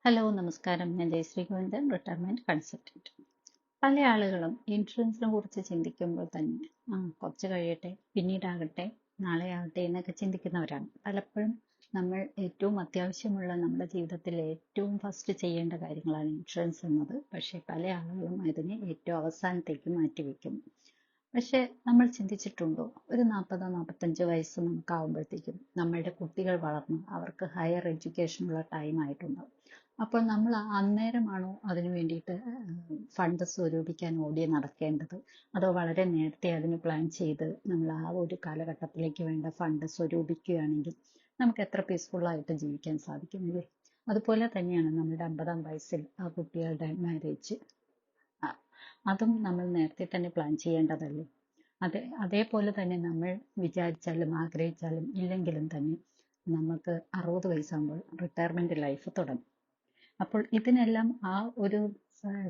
Hello നമസ്കാരം. ഞാൻ Jayashree Govindan, retirement consultant. പല ആളുകളും ഇൻഷുറൻസിനെ കുറിച്ച് ചിന്തിക്കുമ്പോൾ തന്നെ കുറച്ച് കഴിയട്ടെ, പിന്നീടാകട്ടെ, നാളെ ആകട്ടെ എന്നൊക്കെ ചിന്തിക്കുന്നവരാണ്. പലപ്പോഴും നമ്മൾ ഏറ്റവും അത്യാവശ്യമുള്ള നമ്മുടെ ജീവിതത്തിൽ ഏറ്റവും ഫസ്റ്റ് ചെയ്യേണ്ട കാര്യങ്ങളാണ് ഇൻഷുറൻസ് എന്നത്. പക്ഷേ പല ആളുകളും അതിനെ ഏറ്റവും അവസാനത്തേക്ക് മാറ്റിവെക്കുന്നു. പക്ഷെ നമ്മൾ ചിന്തിച്ചിട്ടുണ്ടോ, ഒരു 40-45 വയസ്സ് നമുക്കാവുമ്പോഴത്തേക്കും നമ്മളുടെ കുട്ടികൾ വളർന്ന് അവർക്ക് ഹയർ എഡ്യൂക്കേഷനുള്ള ടൈം ആയിട്ടുണ്ടാവും. അപ്പോൾ നമ്മൾ അന്നേരമാണോ അതിനു വേണ്ടിയിട്ട് ഫണ്ട് സ്വരൂപിക്കാൻ ഓടി നടക്കേണ്ടത്, അതോ വളരെ നേരത്തെ അതിന് പ്ലാൻ ചെയ്ത് നമ്മൾ ആ ഒരു കാലഘട്ടത്തിലേക്ക് വേണ്ട ഫണ്ട് സ്വരൂപിക്കുകയാണെങ്കിൽ നമുക്ക് എത്ര പീസ്ഫുള്ളായിട്ട് ജീവിക്കാൻ സാധിക്കുന്നില്ലേ? അതുപോലെ തന്നെയാണ് നമ്മുടെ 50-ആം വയസ്സിൽ ആ കുട്ടികളുടെ മാരേജ്. അതും നമ്മൾ നേരത്തെ തന്നെ പ്ലാൻ ചെയ്യേണ്ടതല്ലേ? അതേപോലെ തന്നെ നമ്മൾ വിചാരിച്ചാലും ആഗ്രഹിച്ചാലും ഇല്ലെങ്കിലും തന്നെ നമുക്ക് 60 വയസ്സാകുമ്പോൾ റിട്ടയർമെന്റ് ലൈഫ് തുടങ്ങും. അപ്പോൾ ഇതിനെല്ലാം ആ ഒരു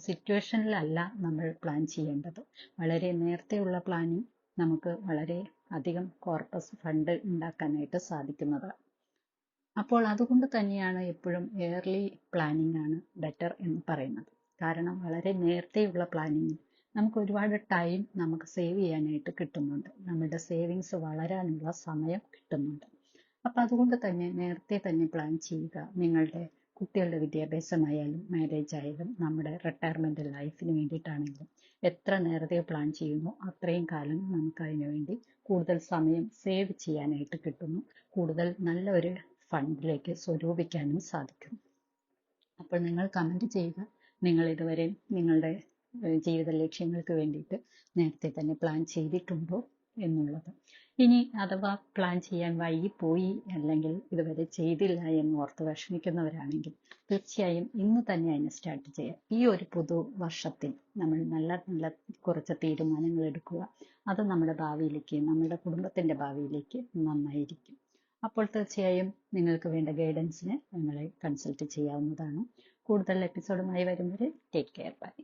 സിറ്റുവേഷനിലല്ല നമ്മൾ പ്ലാൻ ചെയ്യേണ്ടത്. വളരെ നേരത്തെയുള്ള പ്ലാനിങ് നമുക്ക് വളരെ അധികം കോർപ്പസ് ഫണ്ട് ഉണ്ടാക്കാനായിട്ട് സാധിക്കുന്നതാണ്. അപ്പോൾ അതുകൊണ്ട് തന്നെയാണ് എപ്പോഴും ഏർലി പ്ലാനിങ് ആണ് ബെറ്റർ എന്ന് പറയുന്നത്. കാരണം വളരെ നേരത്തെയുള്ള പ്ലാനിങ് നമുക്ക് ഒരുപാട് ടൈം നമുക്ക് സേവ് ചെയ്യാനായിട്ട് കിട്ടുന്നുണ്ട്. നമ്മുടെ സേവിങ്സ് വളരാനുള്ള സമയം കിട്ടുന്നുണ്ട്. അപ്പം അതുകൊണ്ട് തന്നെ നേരത്തെ തന്നെ പ്ലാൻ ചെയ്യുക. നിങ്ങളുടെ കുട്ടികളുടെ വിദ്യാഭ്യാസമായാലും മാരേജ് ആയാലും നമ്മുടെ റിട്ടയർമെന്റ് ലൈഫിന് വേണ്ടിയിട്ടാണെങ്കിലും എത്ര നേരത്തെ പ്ലാൻ ചെയ്യുന്നു അത്രയും കാലം നമുക്ക് അതിനു വേണ്ടി കൂടുതൽ സമയം സേവ് ചെയ്യാനായിട്ട് കിട്ടുന്നു. കൂടുതൽ നല്ല ഒരു ഫണ്ടിലേക്ക് സ്വരൂപിക്കാനും സാധിക്കും. അപ്പോൾ നിങ്ങൾ കമന്റ് ചെയ്യുക, നിങ്ങൾ ഇതുവരെ നിങ്ങളുടെ ജീവിത ലക്ഷ്യങ്ങൾക്ക് വേണ്ടിയിട്ട് നേരത്തെ തന്നെ പ്ലാൻ ചെയ്തിട്ടുണ്ടോ എന്നുള്ളത്. ഇനി അഥവാ പ്ലാൻ ചെയ്യാൻ വൈകിപ്പോയി, അല്ലെങ്കിൽ ഇതുവരെ ചെയ്തില്ല എന്ന് ഓർത്ത് വിഷമിക്കുന്നവരാണെങ്കിൽ തീർച്ചയായും ഇന്ന് തന്നെ അതിനെ സ്റ്റാർട്ട് ചെയ്യുക. ഈ ഒരു പുതുവർഷത്തിൽ നമ്മൾ നല്ല നല്ല കുറച്ച് തീരുമാനങ്ങൾ എടുക്കുക. അത് നമ്മുടെ ഭാവിയിലേക്ക്, നമ്മുടെ കുടുംബത്തിന്റെ ഭാവിയിലേക്ക് നന്നായിരിക്കും. അപ്പോൾ തീർച്ചയായും നിങ്ങൾക്ക് വേണ്ട ഗൈഡൻസിന് നിങ്ങളെ കൺസൾട്ട് ചെയ്യാവുന്നതാണ്. കൂടുതൽ എപ്പിസോഡുമായി വരും വരെ ടേക്ക് കെയർ. ബൈ.